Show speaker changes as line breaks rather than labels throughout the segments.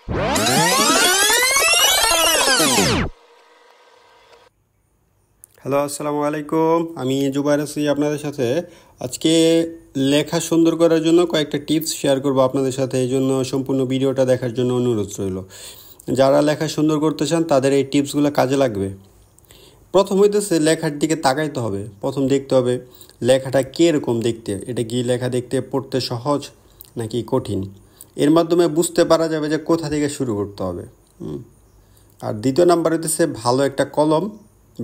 Hello, আসসালামু আলাইকুম। আমি জুবাইর আছি আপনাদের সাথে। আজকে লেখা সুন্দর করার জন্য কয়েকটা টিপস শেয়ার করব আপনাদের সাথে। এই জন্য সম্পূর্ণ ভিডিওটা দেখার জন্য অনুরোধ রইল। যারা লেখা সুন্দর করতে চান তাদের এই টিপসগুলো কাজে লাগবে। প্রথম হইতেছে লেখার দিকে তাকাইতে হবে। প্রথম দেখতে হবে লেখাটা কীরকম দেখতে। এটা কি লেখা দেখতে পড়তে সহজ নাকি কঠিন। এর মাধ্যমে বুঝতে পারা যাবে যে কোথা থেকে শুরু করতে হবে। আর দ্বিতীয় নাম্বার হইতেছে ভালো একটা কলম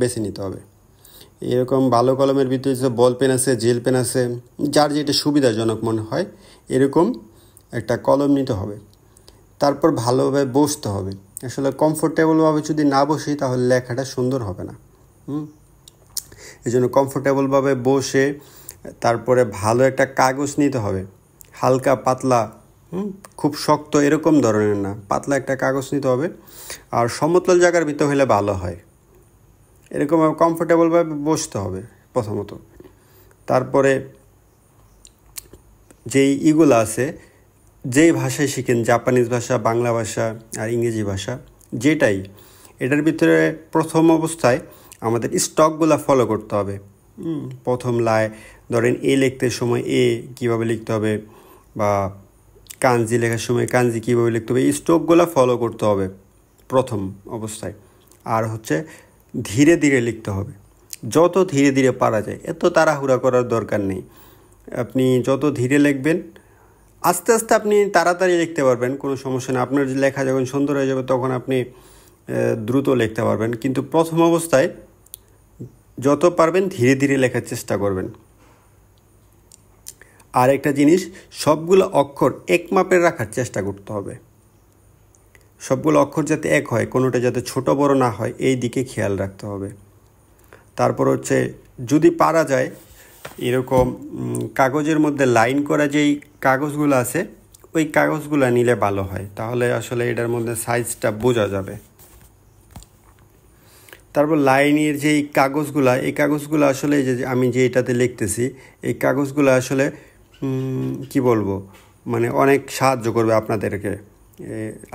বেছে নিতে হবে। এরকম ভালো কলমের ভিতরে যে বল পেন আছে, জেল পেন আছে, যার যেটা সুবিধাজনক মনে হয় এরকম একটা কলম নিতে হবে। তারপর ভালোভাবে বসতে হবে। আসলে কমফোর্টেবলভাবে যদি না বসি তাহলে লেখাটা সুন্দর হবে না। এই জন্য কমফোর্টেবলভাবে বসে তারপরে ভালো একটা কাগজ নিতে হবে, হালকা পাতলা, খুব শক্ত এরকম ধরনের না, পাতলা একটা কাগজ নিতে হবে। আর সমতল জায়গার ভিতর হলে ভালো হয়। এরকম কমফোর্টেবলভাবে বসতে হবে প্রথমত। তারপরে যেই ইগুলো আছে, যেই ভাষায় শিখেন, জাপানিজ ভাষা, বাংলা ভাষা আর ইংরেজি ভাষা, যেটাই, এটার ভিতরে প্রথম অবস্থায় আমাদের স্টকগুলো ফলো করতে হবে। প্রথম ধরেন এ লিখতে সময় এ কীভাবে লিখতে হবে, বা কাঞ্জি লেখার সময় কাঞ্জি কীভাবে লিখতে হবে, এই স্টকগুলো ফলো করতে হবে প্রথম অবস্থায়। আর হচ্ছে ধীরে ধীরে লিখতে হবে, যত ধীরে ধীরে পারা যায়। এত তাড়াহুড়া করার দরকার নেই। আপনি যত ধীরে লিখবেন, আস্তে আস্তে আপনি তাড়াতাড়ি লিখতে পারবেন, কোনো সমস্যা নেই। আপনার লেখা যখন সুন্দর হয়ে যাবে তখন আপনি দ্রুত লিখতে পারবেন। কিন্তু প্রথম অবস্থায় যত পারবেন ধীরে ধীরে লেখার চেষ্টা করবেন। আর একটা জিনিস, সবগুলো অক্ষর এক মাপের রাখার চেষ্টা করতে হবে। সবগুলো অক্ষর যাতে এক হয়, কোনোটা যাতে ছোট বড় না হয়, এই দিকে খেয়াল রাখতে হবে। তারপর হচ্ছে যদি পারা যায় এরকম কাগজের মধ্যে লাইন করা যেই কাগজগুলো আছে, ওই কাগজগুলো নিলে ভালো হয়। তাহলে আসলে এটার মধ্যে সাইজটা বোঝা যাবে। তারপর লাইনের যেই কাগজগুলো, এই কাগজগুলো আসলে যে আমি যে এটাতে লিখতেছি, এই কাগজগুলো আসলে কি বলবো, মানে অনেক সাহায্য করবে আপনাদেরকে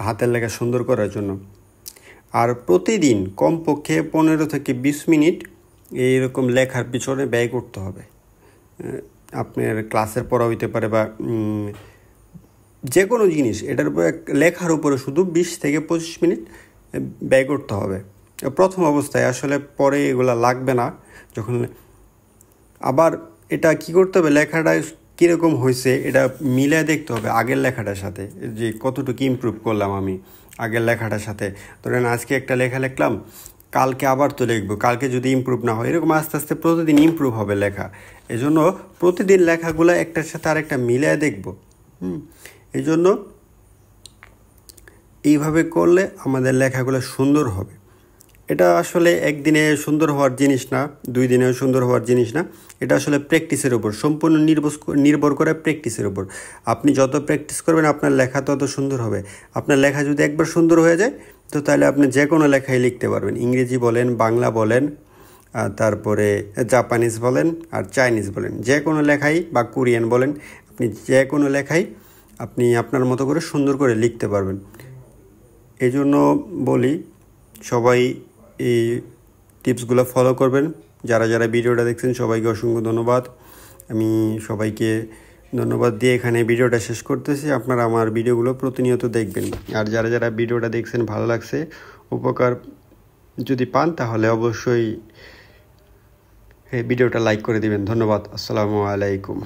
হাতের লেখা সুন্দর করার জন্য। আর প্রতিদিন কমপক্ষে 15 থেকে 20 মিনিট এইরকম লেখার পিছনে ব্যয় করতে হবে। আপনার ক্লাসের পড়া হইতে পারে বা যে কোনো জিনিস, এটার উপরে লেখার উপরে শুধু 20 থেকে 25 মিনিট ব্যয় করতে হবে প্রথম অবস্থায়। আসলে পরে এগুলো লাগবে না যখন। আবার এটা কি করতে হবে, লেখাটা কীরকম হয়েছে এটা মিলে দেখতে হবে আগের লেখাটার সাথে, যে কতটুকু ইমপ্রুভ করলাম আমি আগের লেখাটার সাথে। ধরেন আজকে একটা লেখা লিখলাম, কালকে আবার তো লিখবো, কালকে যদি ইমপ্রুভ না হয়, এরকম আস্তে আস্তে প্রতিদিন ইমপ্রুভ হবে লেখা। এজন্য প্রতিদিন লেখাগুলো একটার সাথে আরেকটা মিলিয়ে দেখব। এই জন্য এইভাবে করলে আমাদের লেখাগুলো সুন্দর হবে। এটা আসলে একদিনে সুন্দর হওয়ার জিনিস না, 2 দিনেও সুন্দর হওয়ার জিনিস না। এটা আসলে প্র্যাকটিসের উপর, সম্পূর্ণ নির্ভর করে প্র্যাকটিসের উপর। আপনি যত প্র্যাকটিস করবেন আপনার লেখা তত সুন্দর হবে। আপনার লেখা যদি একবার সুন্দর হয়ে যায় তো তাহলে আপনি যে কোনো লেখাই লিখতে পারবেন। ইংরেজি বলেন, বাংলা বলেন, তারপরে জাপানিজ বলেন আর চাইনিজ বলেন, যে কোনো লেখাই, বা কোরিয়ান বলেন, আপনি যে কোনো লেখাই আপনি আপনার মতো করে সুন্দর করে লিখতে পারবেন। এই জন্য বলি সবাই এই টিপসগুলো ফলো করবেন। যারা যারা ভিডিওটা দেখছেন সবাইকে অসংখ্য ধন্যবাদ। আমি সবাইকে ধন্যবাদ দিয়ে এখানে ভিডিওটা শেষ করতেছি। আপনারা আমার ভিডিওগুলো প্রতিনিয়ত দেখবেন। আর যারা যারা ভিডিওটা দেখছেন, ভালো লাগছে, উপকার যদি পান তাহলে অবশ্যই ভিডিওটা লাইক করে দিবেন। ধন্যবাদ। আসসালামু আলাইকুম।